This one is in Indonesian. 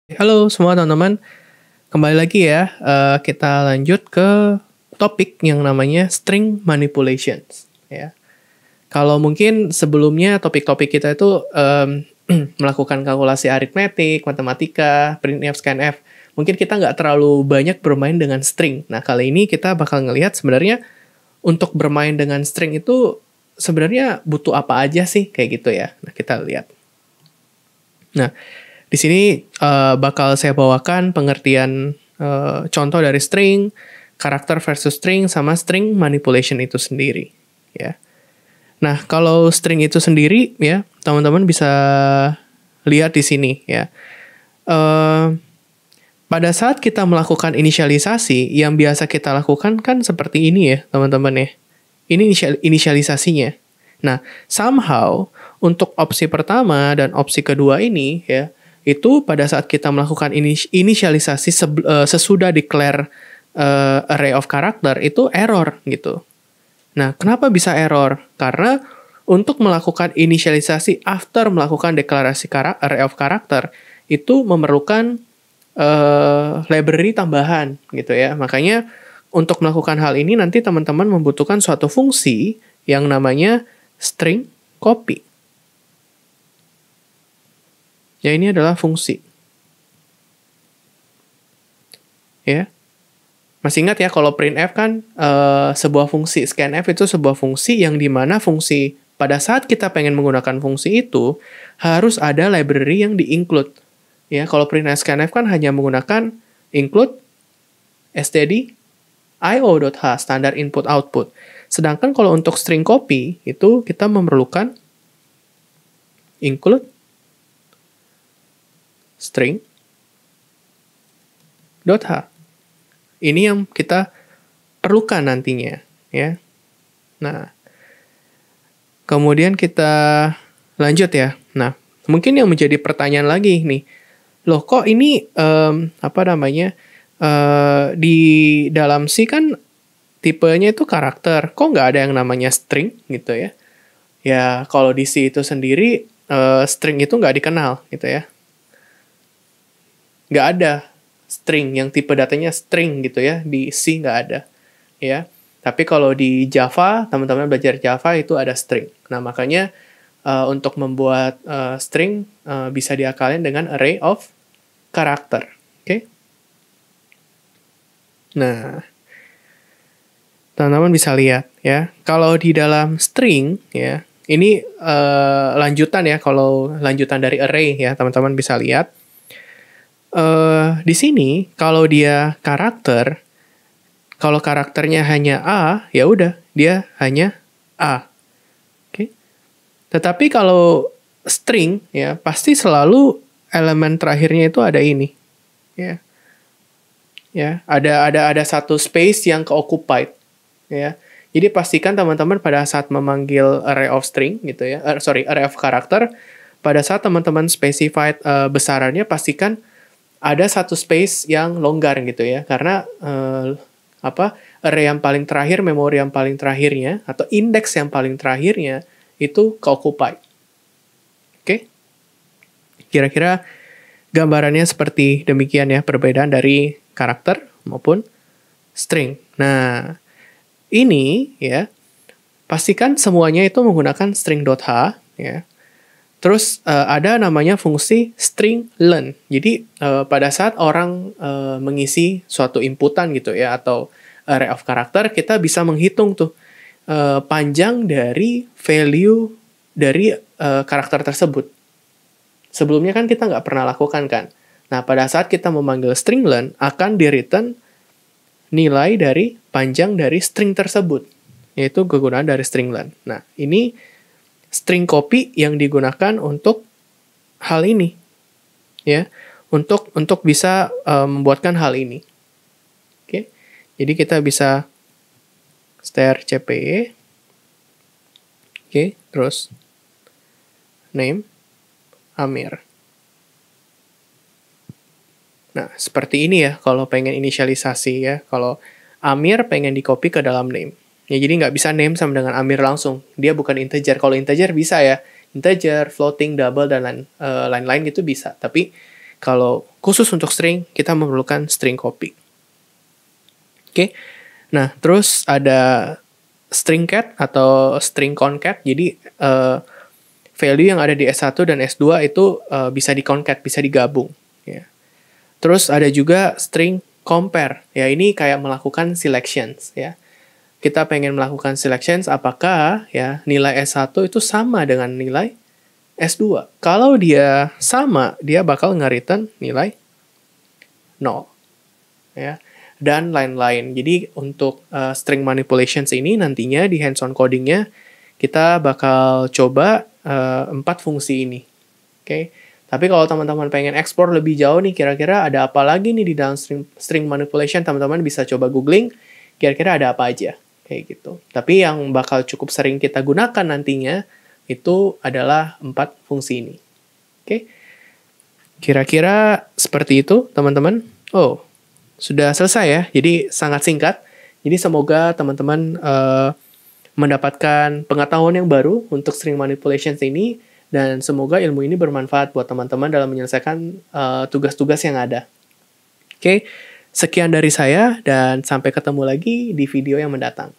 Halo semua teman-teman, kembali lagi ya. Kita lanjut ke topik yang namanya string manipulations. Ya, kalau mungkin sebelumnya topik-topik kita itu melakukan kalkulasi aritmetik, matematika, printf, scanf. Mungkin kita nggak terlalu banyak bermain dengan string. Nah kali ini kita bakal ngelihat sebenarnya untuk bermain dengan string itu sebenarnya butuh apa aja sih kayak gitu ya. Nah kita lihat. Nah di sini bakal saya bawakan pengertian contoh dari string, karakter versus string, sama string manipulation itu sendiri. Ya. Nah, kalau string itu sendiri, ya teman-teman bisa lihat di sini. Ya. Pada saat kita melakukan inisialisasi, yang biasa kita lakukan kan seperti ini ya, teman-teman ya. Ini inisialisasinya. Nah, somehow untuk opsi pertama dan opsi kedua ini, ya, itu pada saat kita melakukan inisialisasi sesudah declare array of character itu error gitu. Nah, kenapa bisa error? Karena untuk melakukan inisialisasi after melakukan deklarasi array of character itu memerlukan library tambahan gitu ya. Makanya untuk melakukan hal ini nanti teman-teman membutuhkan suatu fungsi yang namanya string copy. Ya, ini adalah fungsi. Ya. Masih ingat ya kalau printf kan sebuah fungsi, scanf itu sebuah fungsi yang dimana fungsi pada saat kita pengen menggunakan fungsi itu harus ada library yang di-include. Ya, kalau printf scanf kan hanya menggunakan include std io.h standar input output. Sedangkan kalau untuk string copy itu kita memerlukan include string .h. Ini yang kita perlukan nantinya, ya. Nah, kemudian kita lanjut ya. Nah, mungkin yang menjadi pertanyaan lagi nih, loh kok ini di dalam C kan tipenya itu karakter, kok nggak ada yang namanya string gitu ya? Ya, kalau di C itu sendiri string itu nggak dikenal gitu ya. Nggak ada string yang tipe datanya string gitu ya, di C nggak ada ya. Tapi kalau di Java, teman-teman belajar Java itu ada string. Nah makanya untuk membuat string bisa diakalin dengan array of character. Oke? Nah, teman-teman bisa lihat ya, kalau di dalam string ya, ini lanjutan ya, kalau lanjutan dari array ya, teman-teman bisa lihat. Di sini kalau dia karakter, kalau karakternya hanya A, ya udah dia hanya A. Oke. Tetapi kalau string ya pasti selalu elemen terakhirnya itu ada ini. Ya. Ya, ada satu space yang keoccupied ya. Jadi pastikan teman-teman pada saat memanggil array of string gitu ya. Array of character, pada saat teman-teman specified besarannya pastikan ada satu space yang longgar gitu ya, karena array yang paling terakhir, memori yang paling terakhirnya atau indeks yang paling terakhirnya itu keoccupied. Oke? Kira-kira gambarannya seperti demikian ya, perbedaan dari karakter maupun string. Nah, ini ya pastikan semuanya itu menggunakan string.h ya. Terus ada namanya fungsi string len. Jadi pada saat orang mengisi suatu inputan gitu ya, atau array of character, kita bisa menghitung tuh panjang dari value dari karakter tersebut. Sebelumnya kan kita nggak pernah lakukan kan. Nah pada saat kita memanggil string len, akan di-return nilai dari panjang dari string tersebut, yaitu kegunaan dari string len. Nah ini string copy yang digunakan untuk hal ini, ya, untuk bisa membuatkan hal ini. Oke, jadi kita bisa strcpy, oke, terus name Amir. Nah, seperti ini ya, kalau pengen inisialisasi ya, kalau Amir pengen di copy ke dalam name. Ya, jadi nggak bisa name sama dengan Amir langsung. Dia bukan integer. Kalau integer bisa ya. Integer, floating, double, dan lain-lain gitu bisa. Tapi kalau khusus untuk string, kita memerlukan string copy. Oke. Nah, terus ada string cat atau string concat. Jadi, value yang ada di S1 dan S2 itu bisa di-concat, bisa digabung. Ya. Terus ada juga string compare. Ya, ini kayak melakukan selections. Ya. Kita pengen melakukan selections apakah ya nilai S1 itu sama dengan nilai S2. Kalau dia sama, dia bakal nge-return nilai 0. Ya. Dan lain-lain. Jadi untuk string manipulations ini nantinya di hands-on codingnya kita bakal coba 4 fungsi ini. Oke. Tapi kalau teman-teman pengen explore lebih jauh nih, kira-kira ada apa lagi nih di dalam string manipulation, teman-teman bisa coba googling, kira-kira ada apa aja. Kayak gitu. Tapi yang bakal cukup sering kita gunakan nantinya, itu adalah 4 fungsi ini. Oke. Kira-kira seperti itu, teman-teman. Oh, sudah selesai ya. Jadi sangat singkat. Jadi semoga teman-teman mendapatkan pengetahuan yang baru untuk string manipulations ini, dan semoga ilmu ini bermanfaat buat teman-teman dalam menyelesaikan tugas-tugas yang ada. Oke, sekian dari saya dan sampai ketemu lagi di video yang mendatang.